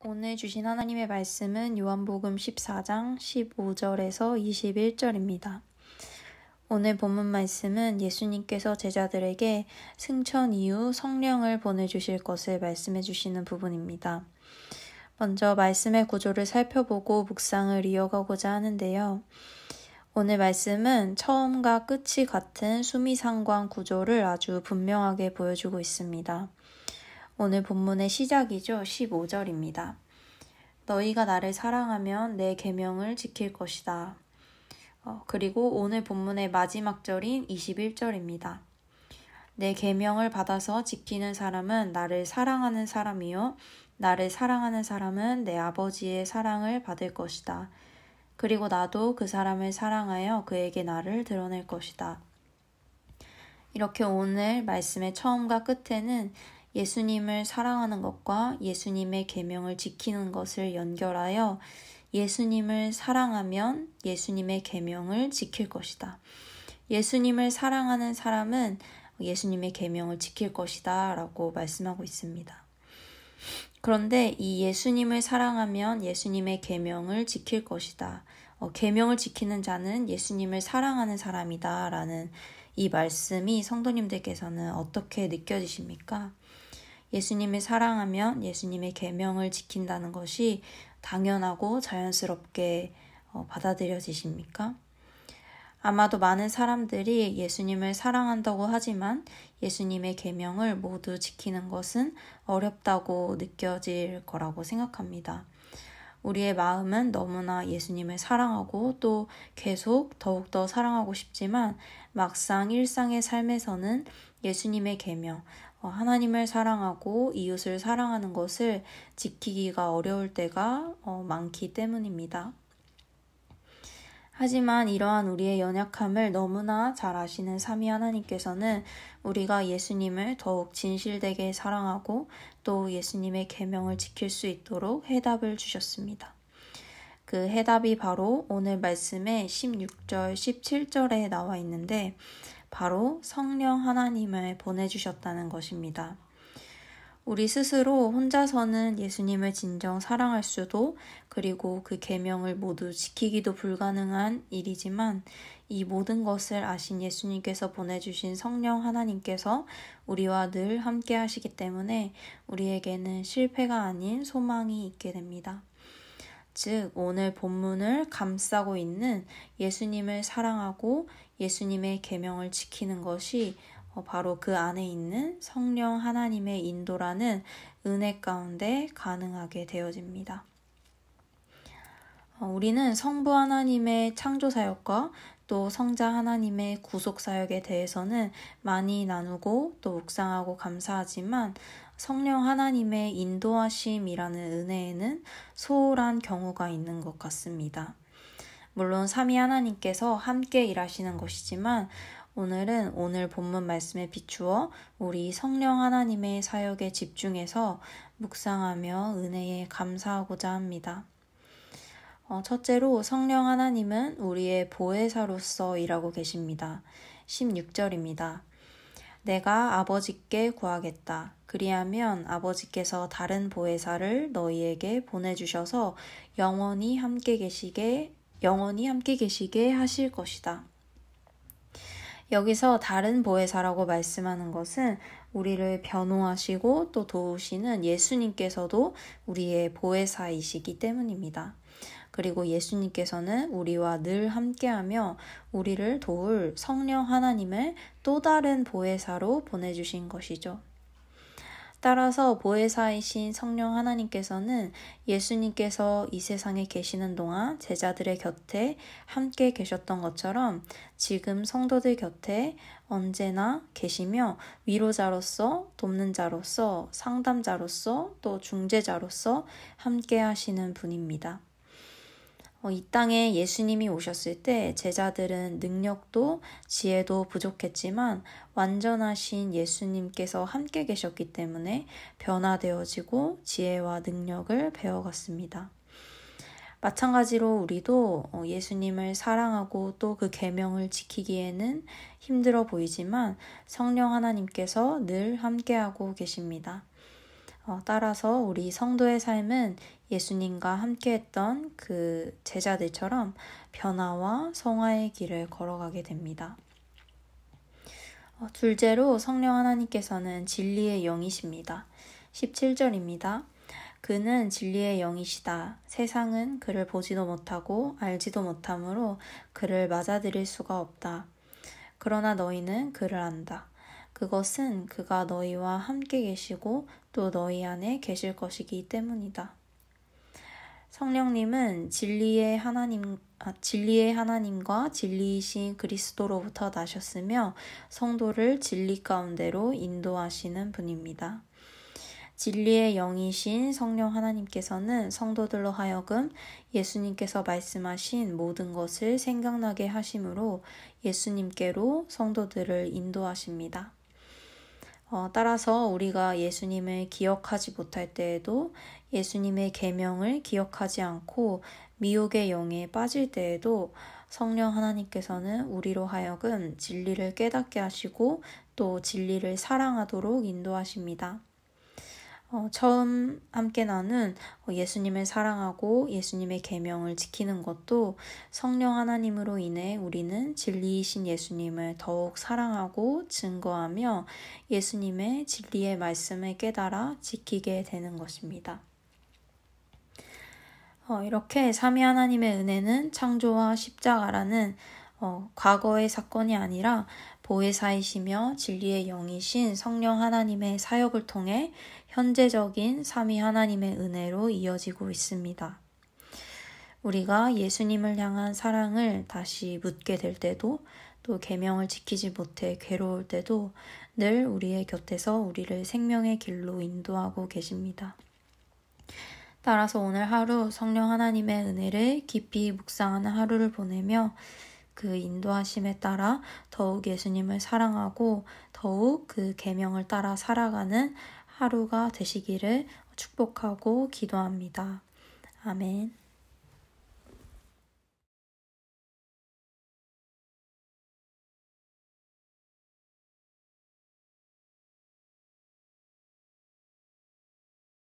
오늘 주신 하나님의 말씀은 요한복음 14장 15절에서 21절입니다. 오늘 본문 말씀은 예수님께서 제자들에게 승천 이후 성령을 보내주실 것을 말씀해 주시는 부분입니다. 먼저 말씀의 구조를 살펴보고 묵상을 이어가고자 하는데요. 오늘 말씀은 처음과 끝이 같은 수미상관 구조를 아주 분명하게 보여주고 있습니다. 오늘 본문의 시작이죠. 15절입니다. 너희가 나를 사랑하면 내 계명을 지킬 것이다. 그리고 오늘 본문의 마지막 절인 21절입니다. 내 계명을 받아서 지키는 사람은 나를 사랑하는 사람이요 나를 사랑하는 사람은 내 아버지의 사랑을 받을 것이다. 그리고 나도 그 사람을 사랑하여 그에게 나를 드러낼 것이다. 이렇게 오늘 말씀의 처음과 끝에는 예수님을 사랑하는 것과 예수님의 계명을 지키는 것을 연결하여 예수님을 사랑하면 예수님의 계명을 지킬 것이다. 예수님을 사랑하는 사람은 예수님의 계명을 지킬 것이다 라고 말씀하고 있습니다. 그런데 이 예수님을 사랑하면 예수님의 계명을 지킬 것이다. 계명을 지키는 자는 예수님을 사랑하는 사람이다 라는 이 말씀이 성도님들께서는 어떻게 느껴지십니까? 예수님을 사랑하면 예수님의 계명을 지킨다는 것이 당연하고 자연스럽게 받아들여지십니까? 아마도 많은 사람들이 예수님을 사랑한다고 하지만 예수님의 계명을 모두 지키는 것은 어렵다고 느껴질 거라고 생각합니다. 우리의 마음은 너무나 예수님을 사랑하고 또 계속 더욱더 사랑하고 싶지만 막상 일상의 삶에서는 예수님의 계명, 하나님을 사랑하고 이웃을 사랑하는 것을 지키기가 어려울 때가 많기 때문입니다. 하지만 이러한 우리의 연약함을 너무나 잘 아시는 삼위 하나님께서는 우리가 예수님을 더욱 진실되게 사랑하고 또 예수님의 계명을 지킬 수 있도록 해답을 주셨습니다. 그 해답이 바로 오늘 말씀의 16절, 17절에 나와 있는데 바로 성령 하나님을 보내주셨다는 것입니다. 우리 스스로 혼자서는 예수님을 진정 사랑할 수도 그리고 그 계명을 모두 지키기도 불가능한 일이지만 이 모든 것을 아신 예수님께서 보내주신 성령 하나님께서 우리와 늘 함께 하시기 때문에 우리에게는 실패가 아닌 소망이 있게 됩니다. 즉 오늘 본문을 감싸고 있는 예수님을 사랑하고 예수님의 계명을 지키는 것이 바로 그 안에 있는 성령 하나님의 인도라는 은혜 가운데 가능하게 되어집니다. 우리는 성부 하나님의 창조사역과 또 성자 하나님의 구속사역에 대해서는 많이 나누고 또 묵상하고 감사하지만 성령 하나님의 인도하심이라는 은혜에는 소홀한 경우가 있는 것 같습니다. 물론 삼위 하나님께서 함께 일하시는 것이지만 오늘은 오늘 본문 말씀에 비추어 우리 성령 하나님의 사역에 집중해서 묵상하며 은혜에 감사하고자 합니다. 첫째로 성령 하나님은 우리의 보혜사로서 일하고 계십니다. 16절입니다. 내가 아버지께 구하겠다. 그리하면 아버지께서 다른 보혜사를 너희에게 보내주셔서 영원히 함께 계시게 하실 것이다. 여기서 다른 보혜사라고 말씀하는 것은 우리를 변호하시고 또 도우시는 예수님께서도 우리의 보혜사이시기 때문입니다. 그리고 예수님께서는 우리와 늘 함께하며 우리를 도울 성령 하나님을 또 다른 보혜사로 보내주신 것이죠. 따라서 보혜사이신 성령 하나님께서는 예수님께서 이 세상에 계시는 동안 제자들의 곁에 함께 계셨던 것처럼 지금 성도들 곁에 언제나 계시며 위로자로서, 돕는 자로서, 상담자로서, 또 중재자로서 함께 하시는 분입니다. 이 땅에 예수님이 오셨을 때 제자들은 능력도 지혜도 부족했지만 완전하신 예수님께서 함께 계셨기 때문에 변화되어지고 지혜와 능력을 배워갔습니다. 마찬가지로 우리도 예수님을 사랑하고 또 그 계명을 지키기에는 힘들어 보이지만 성령 하나님께서 늘 함께하고 계십니다. 따라서 우리 성도의 삶은 예수님과 함께했던 그 제자들처럼 변화와 성화의 길을 걸어가게 됩니다. 둘째로 성령 하나님께서는 진리의 영이십니다. 17절입니다. 그는 진리의 영이시다. 세상은 그를 보지도 못하고 알지도 못하므로 그를 맞아들일 수가 없다. 그러나 너희는 그를 안다. 그것은 그가 너희와 함께 계시고 또 너희 안에 계실 것이기 때문이다. 성령님은 진리의 하나님과 진리이신 그리스도로부터 나셨으며 성도를 진리 가운데로 인도하시는 분입니다. 진리의 영이신 성령 하나님께서는 성도들로 하여금 예수님께서 말씀하신 모든 것을 생각나게 하심으로 예수님께로 성도들을 인도하십니다. 따라서 우리가 예수님을 기억하지 못할 때에도 예수님의 계명을 기억하지 않고 미혹의 영에 빠질 때에도 성령 하나님께서는 우리로 하여금 진리를 깨닫게 하시고 또 진리를 사랑하도록 인도하십니다. 처음 함께 나눈 예수님을 사랑하고 예수님의 계명을 지키는 것도 성령 하나님으로 인해 우리는 진리이신 예수님을 더욱 사랑하고 증거하며 예수님의 진리의 말씀을 깨달아 지키게 되는 것입니다. 이렇게 삼위 하나님의 은혜는 창조와 십자가라는 과거의 사건이 아니라 보혜사이시며 진리의 영이신 성령 하나님의 사역을 통해 현재적인 삼위 하나님의 은혜로 이어지고 있습니다. 우리가 예수님을 향한 사랑을 다시 묻게 될 때도 또 계명을 지키지 못해 괴로울 때도 늘 우리의 곁에서 우리를 생명의 길로 인도하고 계십니다. 따라서 오늘 하루 성령 하나님의 은혜를 깊이 묵상하는 하루를 보내며 그 인도하심에 따라 더욱 예수님을 사랑하고 더욱 그 계명을 따라 살아가는 하루가 되시기를 축복하고 기도합니다. 아멘.